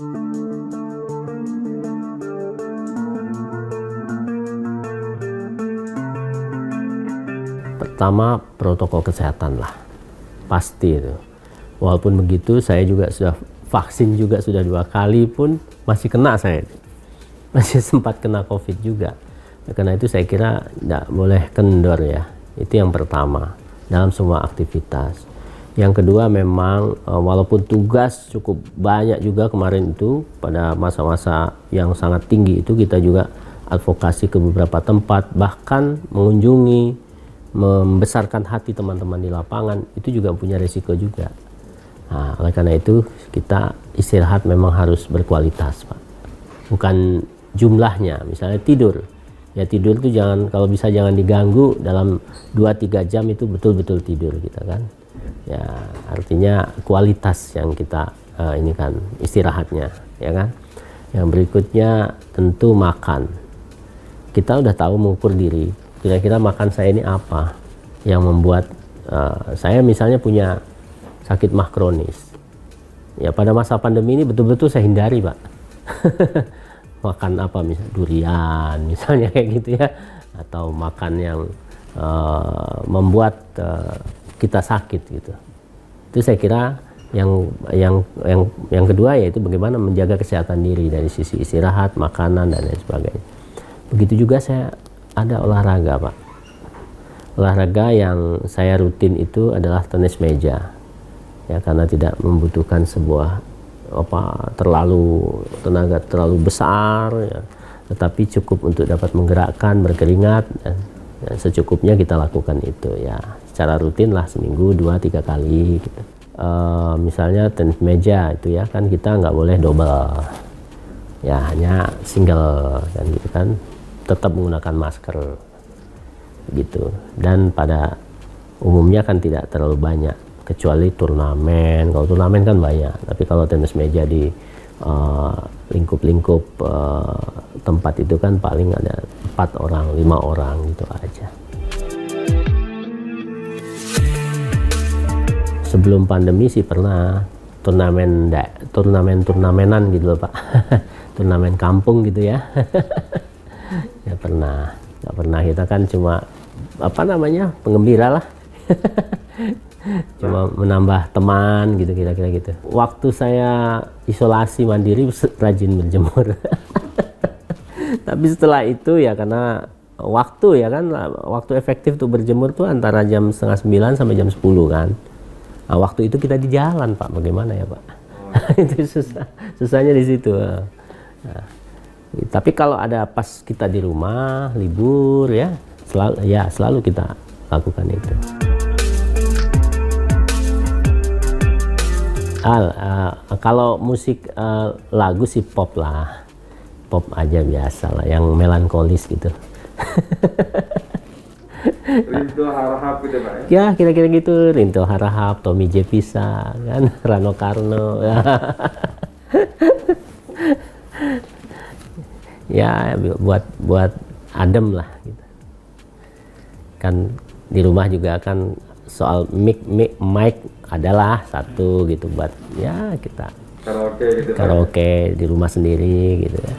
Pertama, protokol kesehatan lah, pasti itu. Walaupun begitu, saya juga sudah vaksin juga sudah 2 kali pun masih kena saya, masih sempat kena COVID juga. Karena itu saya kira tidak boleh kendor ya. Itu yang pertama dalam semua aktivitas. Yang kedua memang walaupun tugas cukup banyak juga kemarin itu pada masa-masa yang sangat tinggi itu kita juga advokasi ke beberapa tempat, bahkan mengunjungi, membesarkan hati teman-teman di lapangan, itu juga punya risiko juga. Nah, oleh karena itu kita istirahat memang harus berkualitas, Pak. Bukan jumlahnya, misalnya tidur. Ya tidur itu jangan, kalau bisa jangan diganggu, dalam 2-3 jam itu betul-betul tidur kita kan. Ya artinya kualitas yang kita ini kan istirahatnya, ya kan. Yang berikutnya tentu makan. Kita udah tahu mengukur diri. Kira-kira makan saya ini apa yang membuat saya misalnya punya sakit mah kronis. Ya pada masa pandemi ini betul-betul saya hindari, Pak. Makan apa misalnya durian misalnya kayak gitu ya, atau makan yang membuat kita sakit gitu. Itu saya kira yang kedua yaitu bagaimana menjaga kesehatan diri dari sisi istirahat, makanan dan lain sebagainya. Begitu juga saya ada olahraga, Pak. Olahraga yang saya rutin itu adalah tenis meja. Ya, karena tidak membutuhkan sebuah tenaga terlalu besar ya, tetapi cukup untuk dapat menggerakkan, berkeringat dan secukupnya kita lakukan itu ya. Secara rutin lah seminggu 2-3 kali gitu. Misalnya tenis meja itu ya kan kita nggak boleh double. Ya hanya single kan gitu kan. Tetap menggunakan masker gitu, dan pada umumnya kan tidak terlalu banyak kecuali turnamen. Kalau turnamen kan banyak, tapi kalau tenis meja di lingkup-lingkup tempat itu kan paling ada 4 orang, 5 orang gitu aja. Sebelum pandemi sih pernah turnamenan gitu loh, Pak. Turnamen kampung gitu ya. Ya pernah, nggak pernah, kita kan cuma penggembira lah. Cuma menambah teman gitu, kira-kira gitu. Waktu saya isolasi mandiri rajin berjemur. Tapi setelah itu ya karena waktu ya kan, waktu efektif tuh berjemur tuh antara jam 8:30 sampai jam 10 kan. Nah, waktu itu kita di jalan, Pak, bagaimana ya, Pak? Itu susahnya di situ. Nah, tapi kalau ada pas kita di rumah libur ya selalu kita lakukan itu. Kalau musik lagu sih pop lah, pop aja biasa lah, yang melankolis gitu. Rinto Harahap gitu, Pak ya? Ya kira-kira gitu, Rinto Harahap, Tommy J. Pisa kan, Rano Karno. Ya buat adem lah gitu. Kan di rumah juga kan soal mic adalah satu gitu buat ya kita karaoke gitu, karaoke di rumah sendiri gitu ya.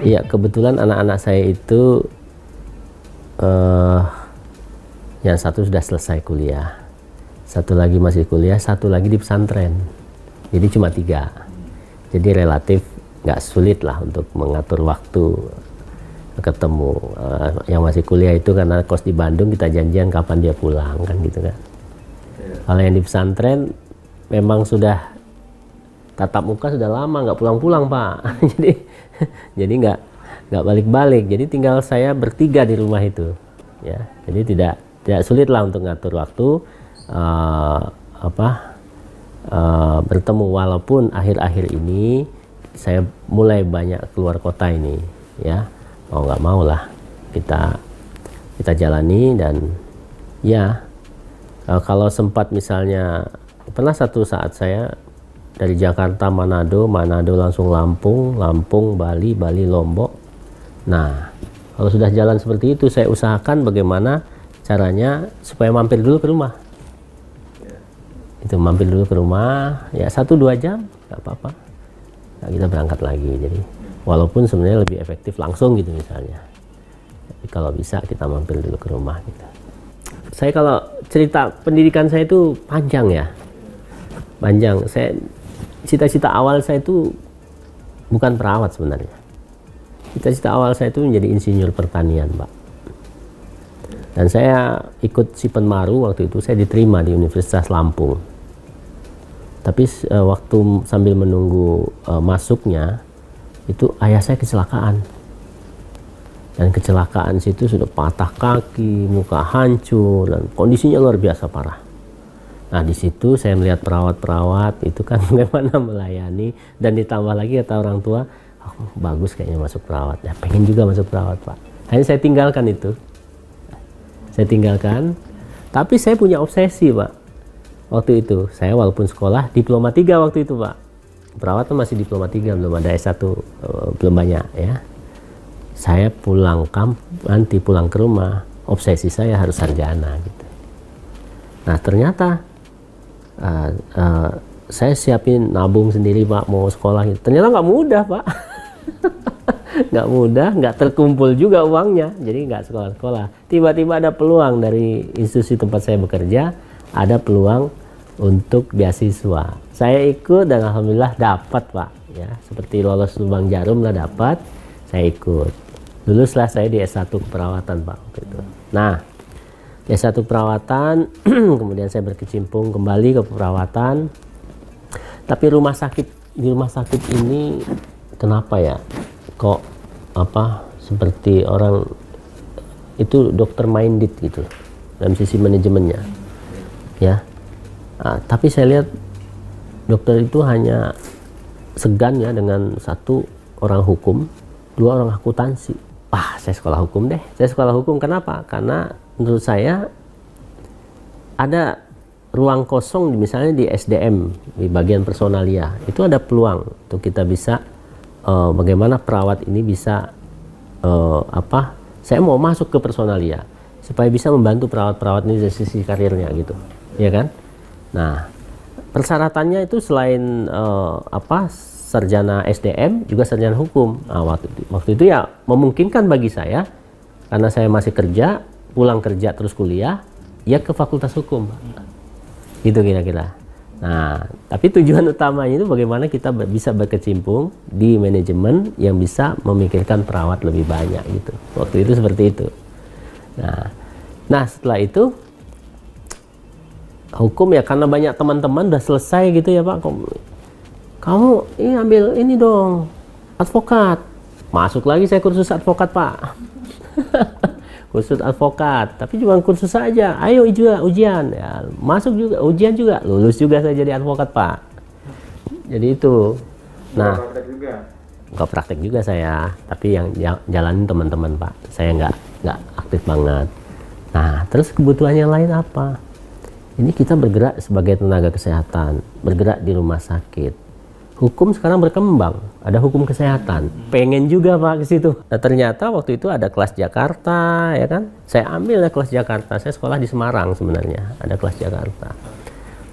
Iya, kebetulan anak-anak saya itu yang satu sudah selesai kuliah, satu lagi masih kuliah, satu lagi di pesantren. Jadi cuma 3. Jadi relatif nggak sulit lah untuk mengatur waktu ketemu. Yang masih kuliah itu karena kos di Bandung, kita janjian kapan dia pulang kan gitu kan. Kalau yang di pesantren memang sudah tatap muka sudah lama nggak pulang-pulang, Pak. jadi nggak balik-balik. Jadi tinggal saya bertiga di rumah itu, ya. Jadi tidak sulit lah untuk ngatur waktu bertemu. Walaupun akhir-akhir ini saya mulai banyak keluar kota ini, ya. Mau nggak mau lah kita jalani. Dan ya kalau sempat misalnya pernah satu saat saya dari Jakarta Manado langsung Lampung, Bali, Lombok. Nah, kalau sudah jalan seperti itu, saya usahakan bagaimana caranya supaya mampir dulu ke rumah. Itu mampir dulu ke rumah, ya 1-2 jam, nggak apa-apa. Nah, kita berangkat lagi. Jadi walaupun sebenarnya lebih efektif langsung gitu misalnya. Tapi kalau bisa kita mampir dulu ke rumah gitu. Saya kalau cerita pendidikan saya itu panjang ya. Panjang. Cita-cita awal saya itu bukan perawat sebenarnya. Cita-cita awal saya itu menjadi insinyur pertanian, Pak. Dan saya ikut Sipenmaru waktu itu, saya diterima di Universitas Lampung. Tapi waktu sambil menunggu masuknya, itu ayah saya kecelakaan. Dan kecelakaan situ sudah patah kaki, muka hancur, dan kondisinya luar biasa parah. Nah di situ saya melihat perawat-perawat itu kan bagaimana melayani, dan ditambah lagi kata orang tua, oh, bagus kayaknya masuk perawat. Ya pengen juga masuk perawat, Pak. Akhirnya saya tinggalkan itu. Saya tinggalkan, tapi saya punya obsesi, Pak. Waktu itu, saya walaupun sekolah diploma 3 waktu itu, Pak. Perawat tuh masih diploma 3, belum ada S1, belum banyak ya. Saya nanti pulang ke rumah, obsesi saya harus sarjana gitu. Nah ternyata saya siapin nabung sendiri, Pak, mau sekolah gitu. Ternyata nggak mudah, Pak. Nggak mudah, nggak terkumpul juga uangnya, jadi nggak sekolah-sekolah. Tiba-tiba ada peluang dari institusi tempat saya bekerja, ada peluang untuk beasiswa. Saya ikut dan alhamdulillah dapat, Pak. Ya, seperti lolos lubang jarum lah dapat. Saya ikut. Luluslah saya di S1 keperawatan, Pak, waktu itu. Nah, S1 perawatan, kemudian saya berkecimpung kembali ke perawatan. Tapi di rumah sakit ini kenapa ya? Kok seperti orang itu dokter minded gitu dalam sisi manajemennya ya. Tapi saya lihat dokter itu hanya segan ya dengan 1 orang hukum, 2 orang akuntansi. Saya sekolah hukum deh. Saya sekolah hukum kenapa? Karena menurut saya ada ruang kosong misalnya di SDM, di bagian personalia. Itu ada peluang untuk kita bisa bagaimana perawat ini bisa saya mau masuk ke personalia supaya bisa membantu perawat-perawat ini dari sisi karirnya gitu, ya kan? Nah, persyaratannya itu selain sarjana SDM juga sarjana hukum. Nah, waktu itu ya memungkinkan bagi saya karena saya masih kerja, pulang kerja terus kuliah, ya ke fakultas hukum, gitu kira-kira. Nah, tapi tujuan utamanya itu bagaimana kita bisa berkecimpung di manajemen yang bisa memikirkan perawat lebih banyak gitu. Waktu itu seperti itu. Nah setelah itu hukum ya karena banyak teman-teman udah selesai gitu ya, Pak. Kamu ini ambil ini dong, advokat. Masuk lagi saya kursus advokat, Pak. Kursus advokat, tapi cuma kursus saja. Ayo juga ujian, ya, masuk juga ujian juga, lulus juga saya jadi advokat, Pak. Jadi itu. Nah, nggak praktek juga saya, tapi yang jalanin teman-teman, Pak. Saya nggak aktif banget. Nah, terus kebutuhannya lain apa? Ini kita bergerak sebagai tenaga kesehatan, bergerak di rumah sakit. Hukum sekarang berkembang, ada hukum kesehatan. Pengen juga, Pak, ke situ. Nah, ternyata waktu itu ada kelas Jakarta, ya kan? Saya ambil ya kelas Jakarta. Saya sekolah di Semarang sebenarnya, ada kelas Jakarta.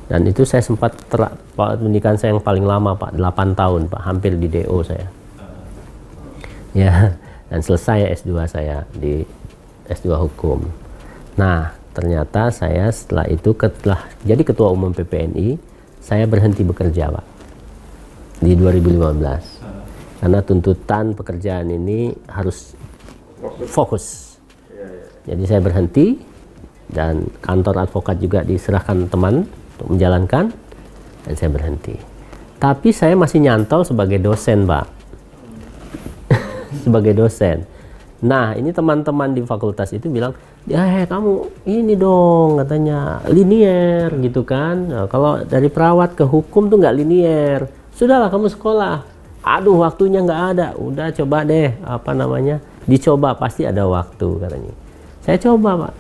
Dan itu saya sempat pendidikan saya yang paling lama, Pak, 8 tahun, Pak, hampir di DO saya. Ya, dan selesai S2 saya di S2 hukum. Nah, ternyata saya setelah itu jadi ketua umum PPNI, saya berhenti bekerja, Pak, di 2015 karena tuntutan pekerjaan ini harus fokus. Jadi saya berhenti dan kantor advokat juga diserahkan teman untuk menjalankan dan saya berhenti. Tapi saya masih nyantol sebagai dosen, Pak. Sebagai dosen. Nah, ini teman-teman di fakultas itu bilang, ya kamu ini dong katanya linier gitu kan. Nah, kalau dari perawat ke hukum tuh nggak linier. Sudahlah kamu sekolah. Aduh waktunya nggak ada. Udah coba deh dicoba pasti ada waktu katanya. Saya coba, Pak.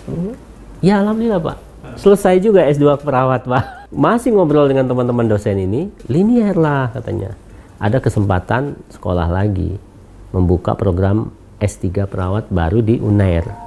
Ya alhamdulillah, Pak. Selesai juga S2 perawat, Pak. Masih ngobrol dengan teman-teman dosen ini, linier lah katanya. Ada kesempatan sekolah lagi, membuka program S3 perawat baru di UNAIR.